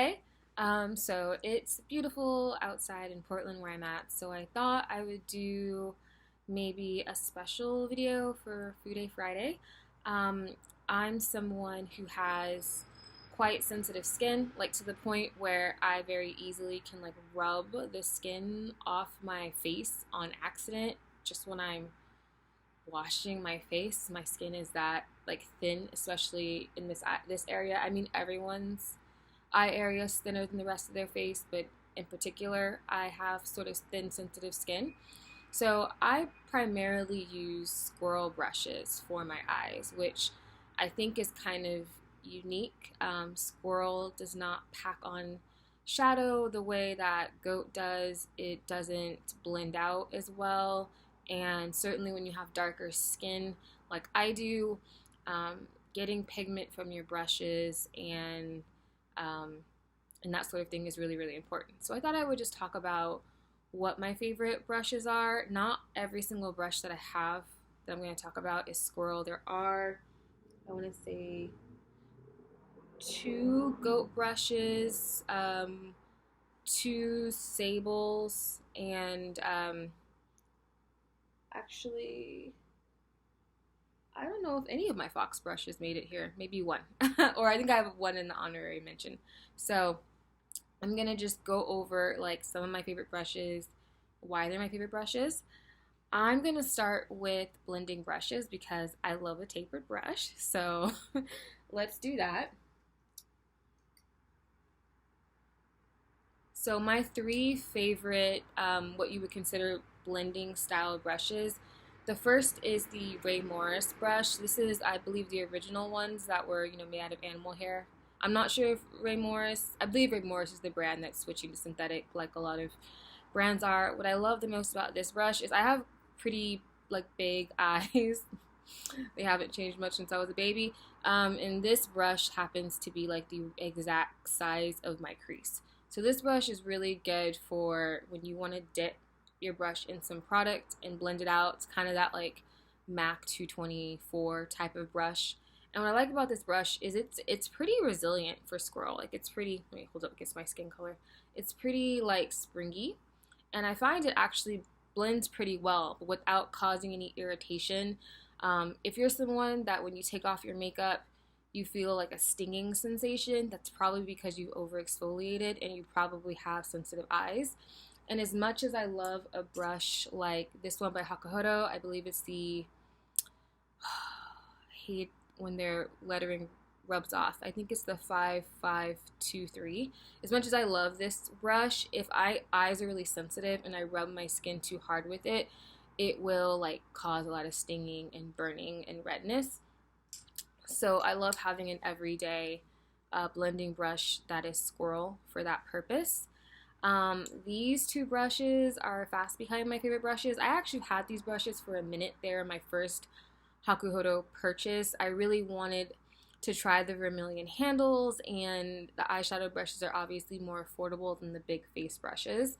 Hi. So it's beautiful outside in Portland where I'm at, so I thought I would do maybe a special video for Fude Friday. Um, I'm someone who has quite sensitive skin, like to the point where I very easily can like rub the skin off my face on accident just when I'm washing my face. My skin is that like thin, especially in this area. I mean, everyone's eye area is thinner than the rest of their face, but in particular, I have sort of thin, sensitive skin. So I primarily use Squirrel brushes for my eyes, which I think is kind of unique. Squirrel does not pack on shadow the way that Goat does. It doesn't blend out as well, and certainly when you have darker skin like I do, getting pigment from your brushes um, and that sort of thing is really, really important. So I thought I would just talk about what my favorite brushes are. Not every single brush that I have that I'm going to talk about is Squirrel. There are, I want to say, two Goat brushes, two Sables, and actually, I don't know if any of my Fox brushes made it here. Maybe one. Or I think I have one in the honorary mention. So I'm going to just go over like some of my favorite brushes, why they're my favorite brushes. I'm going to start with blending brushes because I love a tapered brush. So let's do that. So my three favorite, what you would consider blending style brushes. The first is the Ray Morris brush. This is, I believe, the original ones that were, made out of animal hair. I'm not sure if I believe Ray Morris is the brand that's switching to synthetic like a lot of brands are. What I love the most about this brush is I have pretty, like, big eyes. They haven't changed much since I was a baby. And this brush happens to be, like, the exact size of my crease. So this brush is really good for when you want to dip your brush in some product and blend it out. It's kind of that like MAC 224 type of brush. And what I like about this brush is it's pretty resilient for Squirrel. Like it's pretty, let me hold up against my skin color. It's pretty like springy. And I find it actually blends pretty well without causing any irritation. If you're someone that when you take off your makeup, you feel like a stinging sensation, that's probably because you've overexfoliated and you probably have sensitive eyes. And as much as I love a brush like this one by Hakuhodo, I believe it's the, I hate when their lettering rubs off. I think it's the 5523. As much as I love this brush, if eyes are really sensitive and I rub my skin too hard with it, it will like cause a lot of stinging and burning and redness. So I love having an everyday blending brush that is Squirrel for that purpose. These two brushes are fast behind my favorite brushes. I actually had these brushes for a minute. They were my first Hakuhodo purchase. I really wanted to try the vermilion handles, and the eyeshadow brushes are obviously more affordable than the big face brushes.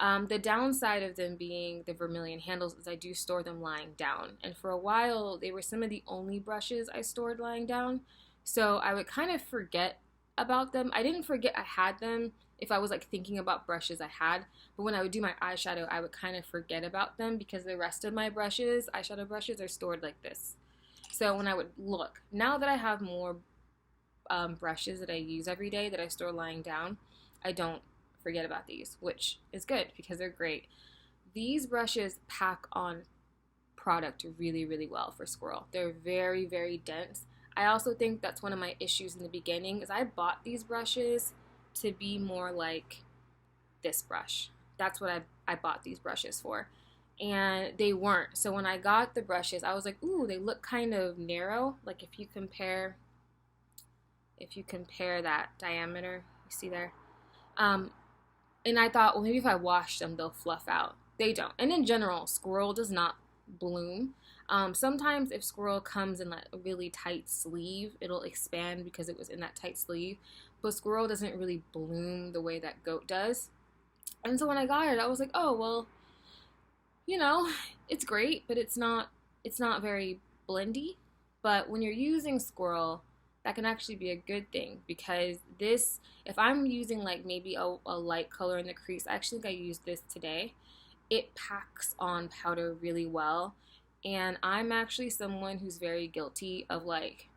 The downside of them being the vermilion handles is I do store them lying down, and for a while they were some of the only brushes I stored lying down, so I would kind of forget about them. I didn't forget I had them if I was like thinking about brushes I had, but when I would do my eyeshadow I would kind of forget about them because the rest of my brushes, eyeshadow brushes, are stored like this. So when I would look, now that I have more brushes that I use every day that I store lying down, I don't forget about these, which is good because they're great. These brushes pack on product really, really well for Squirrel. They're very, very dense. I also think that's one of my issues in the beginning is I bought these brushes to be more like this brush. That's what I bought these brushes for. And they weren't. So when I got the brushes, I was like, ooh, they look kind of narrow. Like if you compare that diameter, you see there? And I thought, well, maybe if I wash them, they'll fluff out. They don't. And in general, Squirrel does not bloom. Sometimes if Squirrel comes in like a really tight sleeve, it'll expand because it was in that tight sleeve. But Squirrel doesn't really bloom the way that Goat does. And so when I got it, I was like, oh, well, it's great, but it's not very blendy. But when you're using Squirrel, that can actually be a good thing, because this, if I'm using like maybe a light color in the crease, I actually think I used this today, it packs on powder really well. And I'm actually someone who's very guilty of like,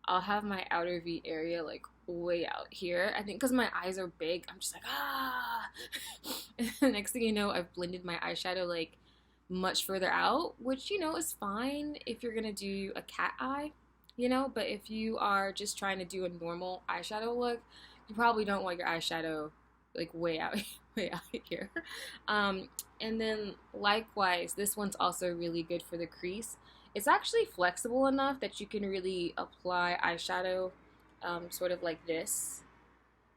I'll have my outer V area like way out here. I think because my eyes are big, I'm just like, ah. And the next thing you know, I've blended my eyeshadow like much further out, which, you know, is fine if you're gonna do a cat eye, you know, but if you are just trying to do a normal eyeshadow look, you probably don't want your eyeshadow like way out, way out here. And then likewise, this one's also really good for the crease. It's actually flexible enough that you can really apply eyeshadow sort of like this,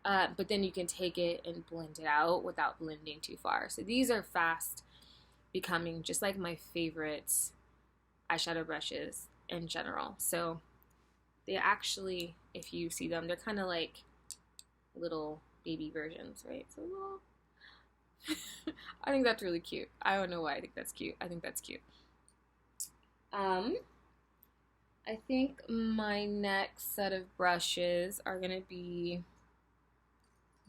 but then you can take it and blend it out without blending too far. So these are fast becoming just like my favorite eyeshadow brushes in general. So they actually, if you see them, they're kind of like little baby versions, right? So I think that's really cute. I don't know why I think that's cute. I think that's cute. I think my next set of brushes are gonna be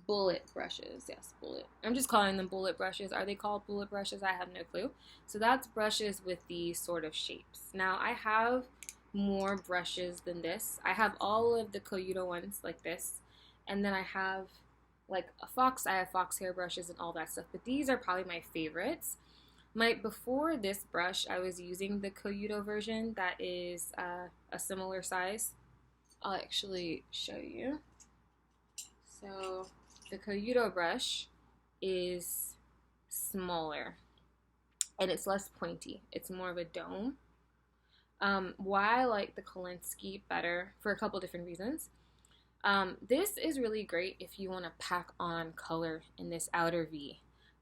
bullet brushes. Yes, bullet. I'm just calling them bullet brushes. Are they called bullet brushes? I have no clue. So that's brushes with these sort of shapes. Now I have more brushes than this. I have all of the Koyudo ones like this, and then I have like I have fox hair brushes and all that stuff, but these are probably my favorites. Before this brush, I was using the Koyudo version that is a similar size. I'll actually show you. So the Koyudo brush is smaller and it's less pointy. It's more of a dome. Why I like the Kolinsky better, for a couple different reasons. This is really great if you want to pack on color in this outer V.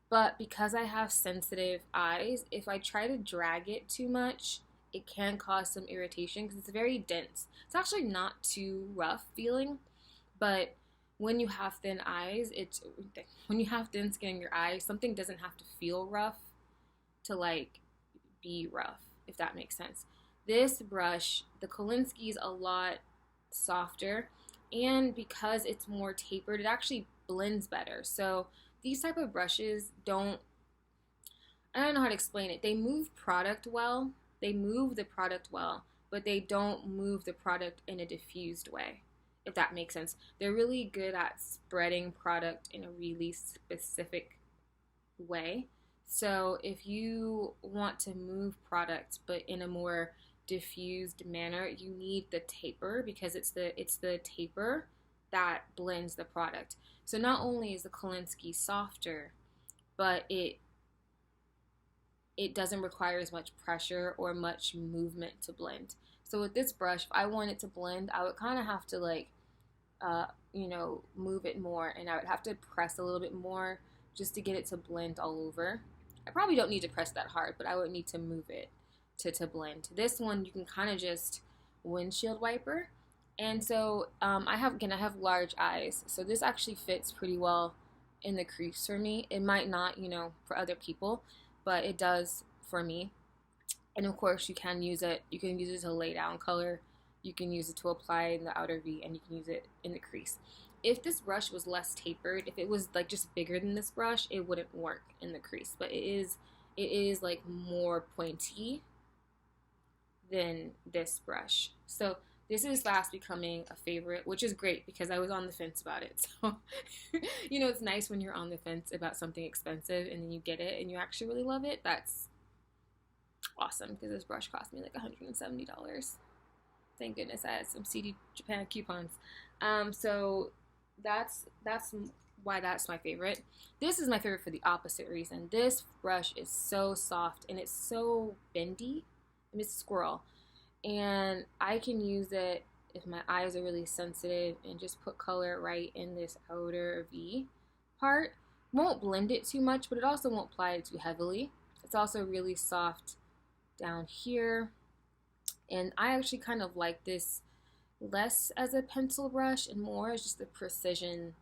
But because I have sensitive eyes, if I try to drag it too much, it can cause some irritation because it's very dense. It's actually not too rough feeling, but when you have thin eyes, when you have thin skin in your eyes, something doesn't have to feel rough to like be rough, if that makes sense. This brush, the Kolinsky, is a lot softer, and because it's more tapered, it actually blends better. So these type of brushes I don't know how to explain it. They move product well. They move the product well, but they don't move the product in a diffused way, if that makes sense. They're really good at spreading product in a really specific way. So if you want to move product but in a more diffused manner, you need the taper, because it's the taper that blends the product. So not only is the Kolinsky softer, but it doesn't require as much pressure or much movement to blend. So with this brush, if I want it to blend, I would kind of have to like, move it more, and I would have to press a little bit more just to get it to blend all over. I probably don't need to press that hard, but I would need to move it to blend. This one, you can kind of just windshield wiper. And so I have large eyes, so this actually fits pretty well in the crease for me. It might not, for other people, but it does for me. And of course, you can use it. You can use it to lay down color. You can use it to apply in the outer V, and you can use it in the crease. If this brush was less tapered, if it was like just bigger than this brush, it wouldn't work in the crease. But it is like more pointy than this brush. So this is fast becoming a favorite, which is great because I was on the fence about it. So, it's nice when you're on the fence about something expensive and then you get it and you actually really love it. That's awesome, because this brush cost me like $170. Thank goodness I had some CD Japan coupons. So that's why that's my favorite. This is my favorite for the opposite reason. This brush is so soft and it's so bendy. I mean, it's Squirrel. And I can use it if my eyes are really sensitive and just put color right in this outer V part. Won't blend it too much, but it also won't apply it too heavily. It's also really soft down here. And I actually kind of like this less as a pencil brush and more as just a precision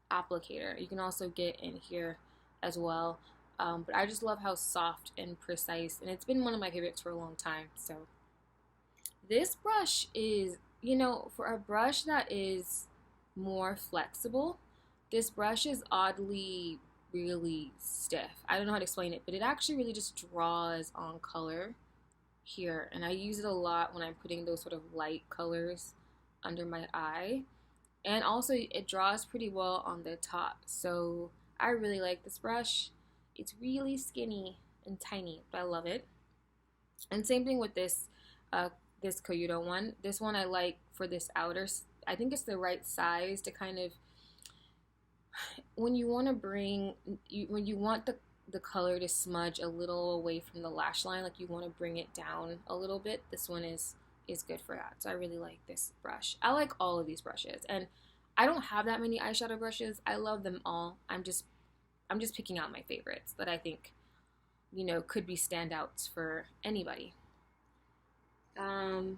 applicator. You can also get in here as well. But I just love how soft and precise, and it's been one of my favorites for a long time. So this brush is you know, for a brush that is more flexible, this brush is oddly really stiff. I don't know how to explain it, but it actually really just draws on color here. And I use it a lot when I'm putting those sort of light colors under my eye. And also it draws pretty well on the top. So I really like this brush. It's really skinny and tiny, but I love it. And same thing with this Koyudo one. This one I like for this outer, I think it's the right size to kind of, when you want to when you want the color to smudge a little away from the lash line, like you want to bring it down a little bit, this one is good for that. So I really like this brush. I like all of these brushes, and I don't have that many eyeshadow brushes. I love them all. I'm just picking out my favorites that I think, you know, could be standouts for anybody. The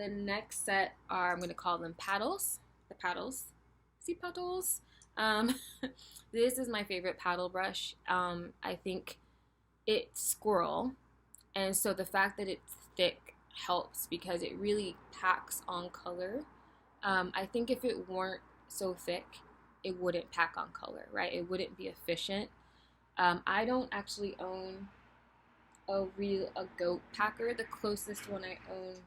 next set are, I'm going to call them paddles. The paddles. See paddles? This is my favorite paddle brush. I think it's Squirrel, and so the fact that it's thick helps because it really packs on color. I think if it weren't so thick, it wouldn't pack on color, right? It wouldn't be efficient. I don't actually own a goat packer. The closest one I own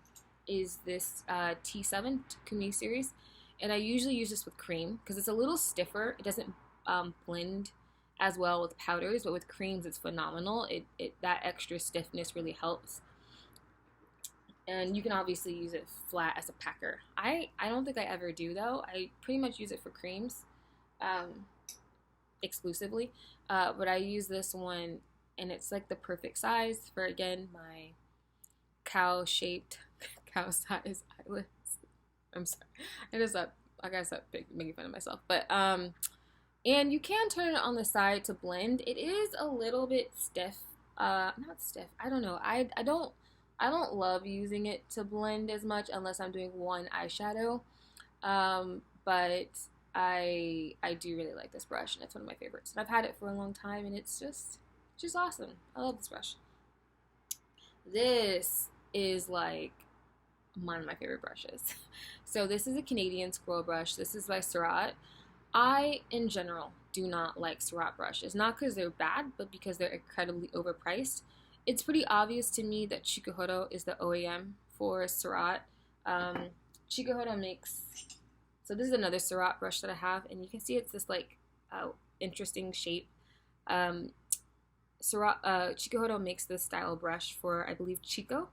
is this T7 Takumi series, and I usually use this with cream because it's a little stiffer. It doesn't blend as well with powders, but with creams it's phenomenal. It that extra stiffness really helps. And you can obviously use it flat as a packer. I don't think I ever do though. I pretty much use it for creams exclusively, but I use this one and it's like the perfect size for, again, my cow-shaped, cow-sized eyelids. I'm sorry. I guess I'm making fun of myself. But, and you can turn it on the side to blend. It is a little bit stiff. Not stiff. I don't know. I don't love using it to blend as much unless I'm doing one eyeshadow. But I do really like this brush, and it's one of my favorites. And I've had it for a long time, and it's just awesome. I love this brush. This is like one of my favorite brushes. So this is a Canadian Squirrel brush. This is by Surratt. I, in general, do not like Surratt brushes. Not because they're bad, but because they're incredibly overpriced. It's pretty obvious to me that Chikuhodo is the OEM for Surratt. Chikuhodo makes... So this is another Surratt brush that I have, and you can see it's this like interesting shape. Chikuhodo makes this style brush for, I believe, Chico,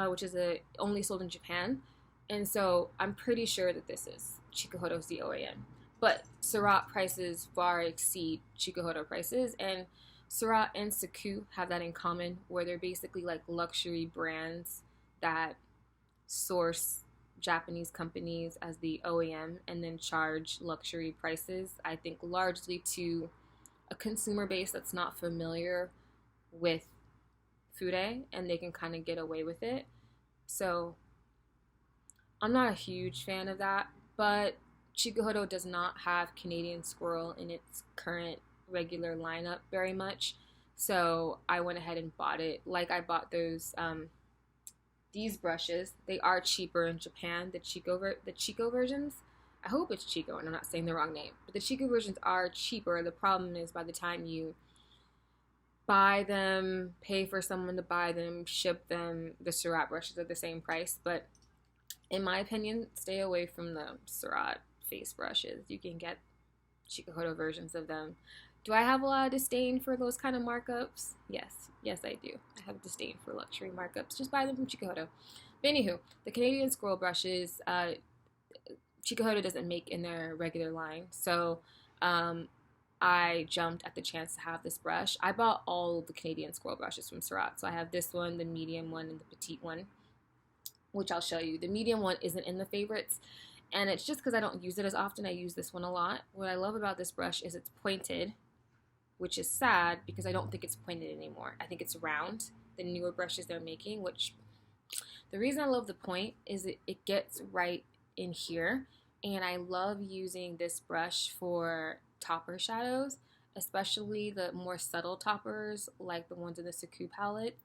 which is only sold in Japan. And so I'm pretty sure that this is Chikuhodo's the OEM. But Surratt prices far exceed Chikuhodo prices, and Surratt and Saku have that in common, where they're basically like luxury brands that source Japanese companies as the OEM and then charge luxury prices, I think largely to a consumer base that's not familiar with Fude, and they can kind of get away with it. So I'm not a huge fan of that, but Chikuhodo does not have Canadian Squirrel in its current regular lineup very much, so I went ahead and bought it. Like I bought these brushes. They are cheaper in Japan, the Chico versions. I hope it's Chico and I'm not saying the wrong name, but the Chico versions are cheaper. The problem is by the time you buy them, pay for someone to buy them, ship them, the Surratt brushes are the same price. But in my opinion, stay away from the Surratt face brushes. You can get Chikuhodo versions of them. Do I have a lot of disdain for those kind of markups? Yes, I do. I have disdain for luxury markups. Just buy them from Chikuhodo. But anywho, the Canadian Squirrel brushes, Chikuhodo doesn't make in their regular line, so I jumped at the chance to have this brush. I bought all the Canadian Squirrel brushes from Surratt, so I have this one, the medium one, and the petite one, which I'll show you. The medium one isn't in the favorites, and it's just because I don't use it as often. I use this one a lot. What I love about this brush is it's pointed, which is sad because I don't think it's pointed anymore. I think it's round, the newer brushes they're making, which the reason I love the point is it gets right in here, and I love using this brush for topper shadows, especially the more subtle toppers, like the ones in the Saku palette,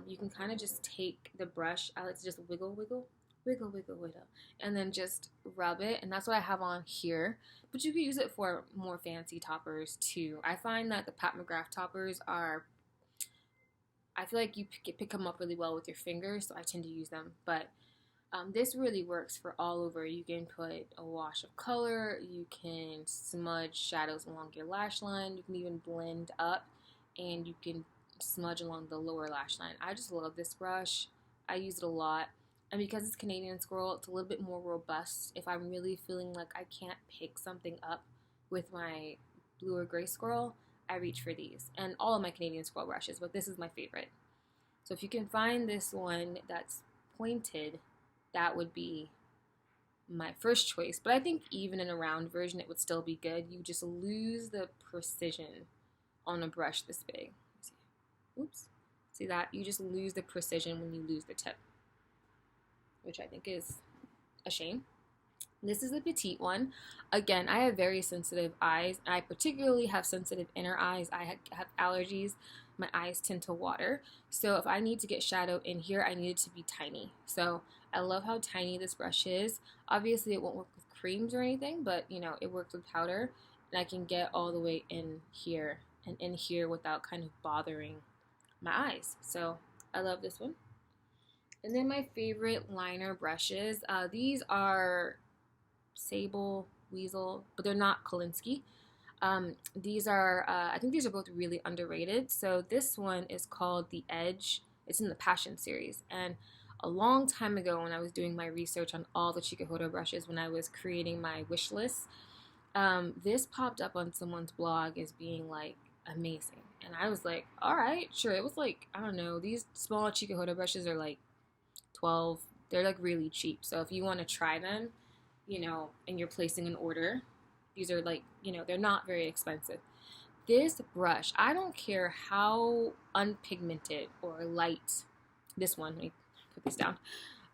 you can kind of just take the brush. I like to just wiggle, wiggle, wiggle, wiggle, wiggle, and then just rub it. And that's what I have on here. But you can use it for more fancy toppers too. I find that the Pat McGrath toppers are, I feel like you pick them up really well with your fingers, so I tend to use them. But this really works for all over. You can put a wash of color, you can smudge shadows along your lash line, you can even blend up, and you can smudge along the lower lash line. I just love this brush. I use it a lot. And because it's Canadian Squirrel, it's a little bit more robust. If I'm really feeling like I can't pick something up with my blue or gray Squirrel, I reach for these. And all of my Canadian Squirrel brushes, but this is my favorite. So if you can find this one that's pointed, that would be my first choice. But I think even in a round version, it would still be good. You just lose the precision on a brush this big. Oops. See that? You just lose the precision when you lose the tip, which I think is a shame. This is the Petite one. Again, I have very sensitive eyes. I particularly have sensitive inner eyes. I have allergies. My eyes tend to water. So if I need to get shadow in here, I need it to be tiny. So I love how tiny this brush is. Obviously, it won't work with creams or anything, but you know, it works with powder. And I can get all the way in here and in here without kind of bothering my eyes. So I love this one. And then my favorite liner brushes. These are Sable, Weasel, but they're not Kolinsky. These are, I think these are both really underrated. So this one is called The Edge. It's in the Passion series. And a long time ago when I was doing my research on all the Chikuhodo brushes, when I was creating my wish list, this popped up on someone's blog as being like amazing. And I was like, all right, sure. It was like, I don't know, these small Chikuhodo brushes are like 12. They're like really cheap. So if you want to try them, you know, and you're placing an order, these are like, you know, they're not very expensive. This brush, I don't care how unpigmented or light, this one, let me put this down.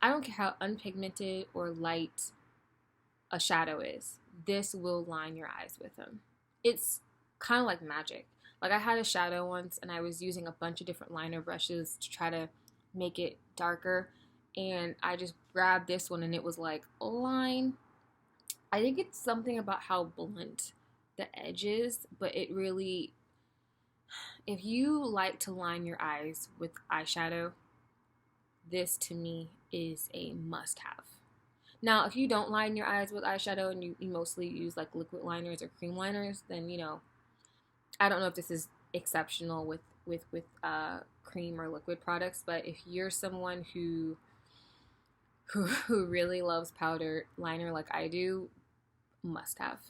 I don't care how unpigmented or light a shadow is. This will line your eyes with them. It's kind of like magic. Like I had a shadow once and I was using a bunch of different liner brushes to try to make it darker. And I just grabbed this one and it was like a line. I think it's something about how blunt the edge is, but it really, if you like to line your eyes with eyeshadow, this to me is a must-have. Now, if you don't line your eyes with eyeshadow and you mostly use like liquid liners or cream liners, then, you know, I don't know if this is exceptional with cream or liquid products, but if you're someone who really loves powder liner like I do, must have.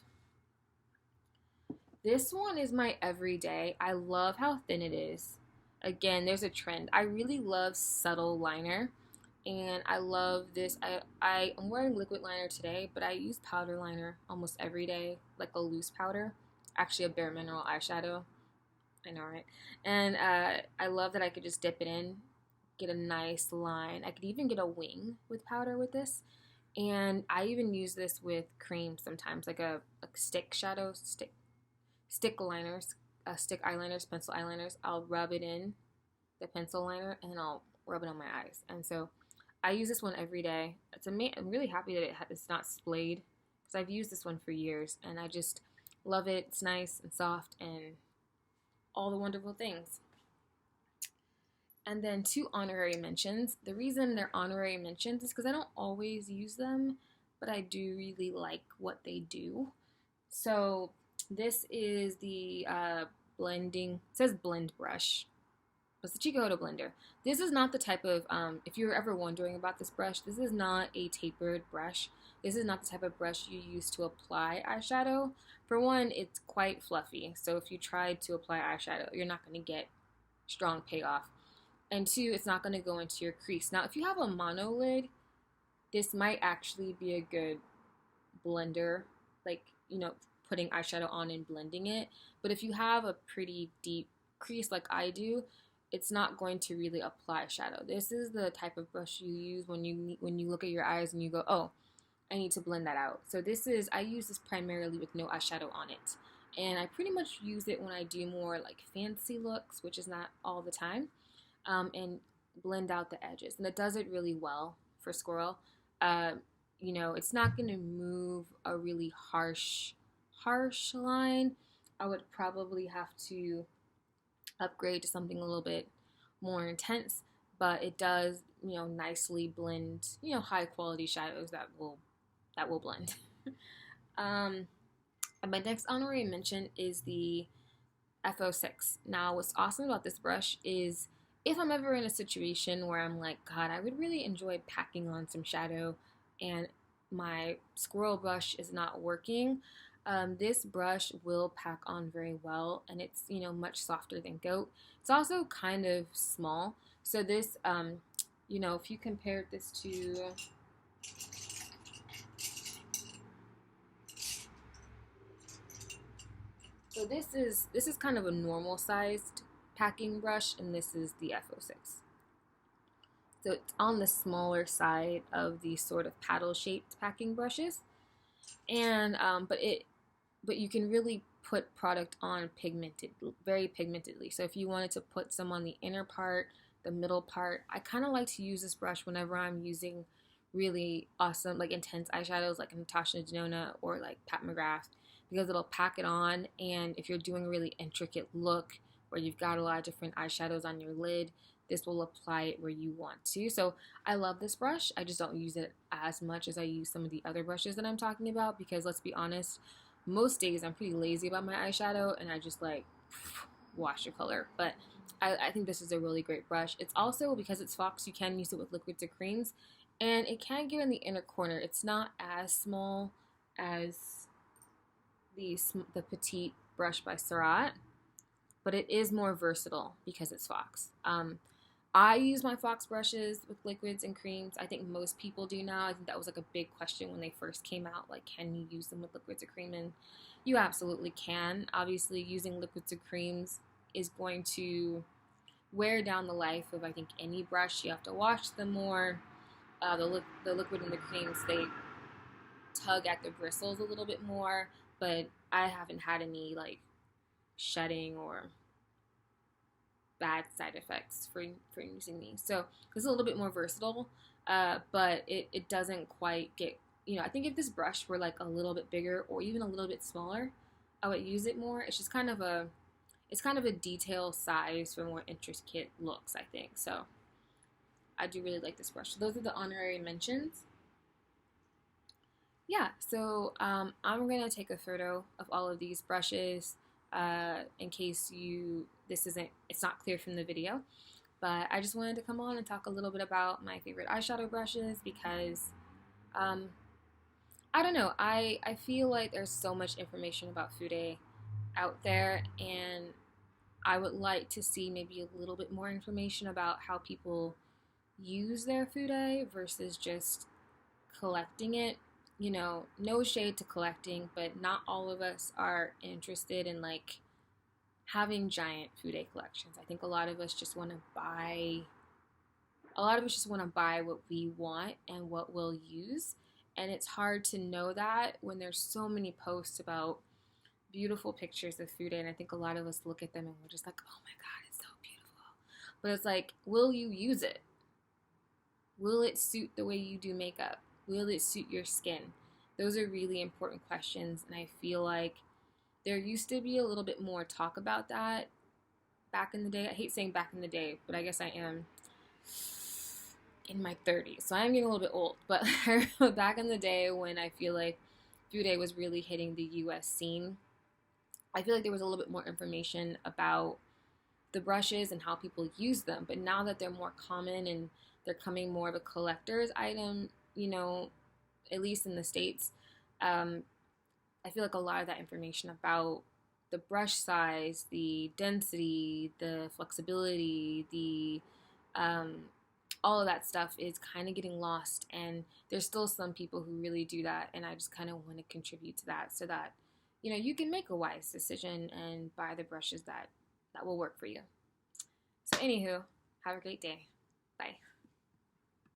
This one is my everyday. I love how thin it is. Again, there's a trend. I really love subtle liner, and I love this. I'm wearing liquid liner today, but I use powder liner almost every day, like a loose powder. Actually, a Bare Mineral eyeshadow. I know, right? And I love that I could just dip it in, get a nice line. I could even get a wing with powder with this. And I even use this with cream sometimes, like a stick shadow, stick liners, stick eyeliners, pencil eyeliners. I'll rub it in the pencil liner and I'll rub it on my eyes. And so I use this one every day. I'm really happy that it's not splayed because I've used this one for years and I just love it. It's nice and soft and all the wonderful things. And then 2 honorary mentions. The reason they're honorary mentions is because I don't always use them, but I do really like what they do. So this is the blending, it says blend brush. It's the Chikuhodo blender. This is not the type of, if you're ever wondering about this brush, this is not a tapered brush. This is not the type of brush you use to apply eyeshadow. For one, it's quite fluffy. So if you tried to apply eyeshadow, you're not going to get strong payoff. And 2, it's not going to go into your crease. Now, if you have a mono lid, this might actually be a good blender, like, you know, putting eyeshadow on and blending it. But if you have a pretty deep crease like I do, it's not going to really apply shadow. This is the type of brush you use when you look at your eyes and you go, oh, I need to blend that out. So I use this primarily with no eyeshadow on it. and I pretty much use it when I do more like fancy looks, which is not all the time, and blend out the edges. And it does it really well for Squirrel. Uh, you know, it's not going to move a really harsh line. I would probably have to upgrade to something a little bit more intense, but it does, you know, nicely blend, you know, high quality shadows that will blend. And my next honorary mention is the FO-6. Now, what's awesome about this brush is if I'm ever in a situation where I'm like, God, I would really enjoy packing on some shadow and my Squirrel brush is not working, this brush will pack on very well, and it's, you know, much softer than Goat. It's also kind of small, so this, you know, if you compared this to, so this is kind of a normal sized packing brush, and this is the FO-6. So it's on the smaller side of these sort of paddle shaped packing brushes, and but you can really put product on very pigmentedly. So if you wanted to put some on the inner part, the middle part, I kind of like to use this brush whenever I'm using really awesome, like intense eyeshadows like Natasha Denona or like Pat McGrath, because it'll pack it on. And if you're doing a really intricate look where you've got a lot of different eyeshadows on your lid, this will apply it where you want to. So I love this brush. I just don't use it as much as I use some of the other brushes that I'm talking about, because let's be honest, most days I'm pretty lazy about my eyeshadow and I just like wash the color. But I think this is a really great brush. It's also, because it's Fox, you can use it with liquids or creams, and it can get in the inner corner. It's not as small as the Petite brush by Surratt, but it is more versatile because it's Fox. I use my Fox brushes with liquids and creams. I think most people do now. I think that was like a big question when they first came out, like, can you use them with liquids or cream? And you absolutely can. Obviously, using liquids or creams is going to wear down the life of, I think, any brush. You have to wash them more. The liquid and the creams, they tug at the bristles a little bit more, but I haven't had any like shedding or bad side effects for using these. So it's a little bit more versatile, but it doesn't quite get, you know, I think if this brush were like a little bit bigger or even a little bit smaller, I would use it more. It's just kind of a detail size for more intricate looks, I think. So I do really like this brush. So those are the honorary mentions. Yeah, so I'm gonna take a photo of all of these brushes in case it's not clear from the video. But I just wanted to come on and talk a little bit about my favorite eyeshadow brushes, because I don't know, I feel like there's so much information about Fude out there, and I would like to see maybe a little bit more information about how people use their Fude versus just collecting it. You know, no shade to collecting, but not all of us are interested in like having giant Fude collections. I think a lot of us just want to buy what we want and what we'll use. And it's hard to know that when there's so many posts about beautiful pictures of Fude, and I think a lot of us look at them and we're just like, oh my God, it's so beautiful. But it's like, will you use it? Will it suit the way you do makeup? Will it suit your skin? Those are really important questions, and I feel like there used to be a little bit more talk about that back in the day. I hate saying back in the day, but I guess I am in my 30s, so I am getting a little bit old. But back in the day when I feel like Fude was really hitting the US scene, I feel like there was a little bit more information about the brushes and how people use them. But now that they're more common and they're coming more of a collector's item, you know, at least in the States, I feel like a lot of that information about the brush size, the density, the flexibility, the all of that stuff is kind of getting lost, and there's still some people who really do that, and I just kind of want to contribute to that so that, you know, you can make a wise decision and buy the brushes that will work for you. So anywho, have a great day. Bye.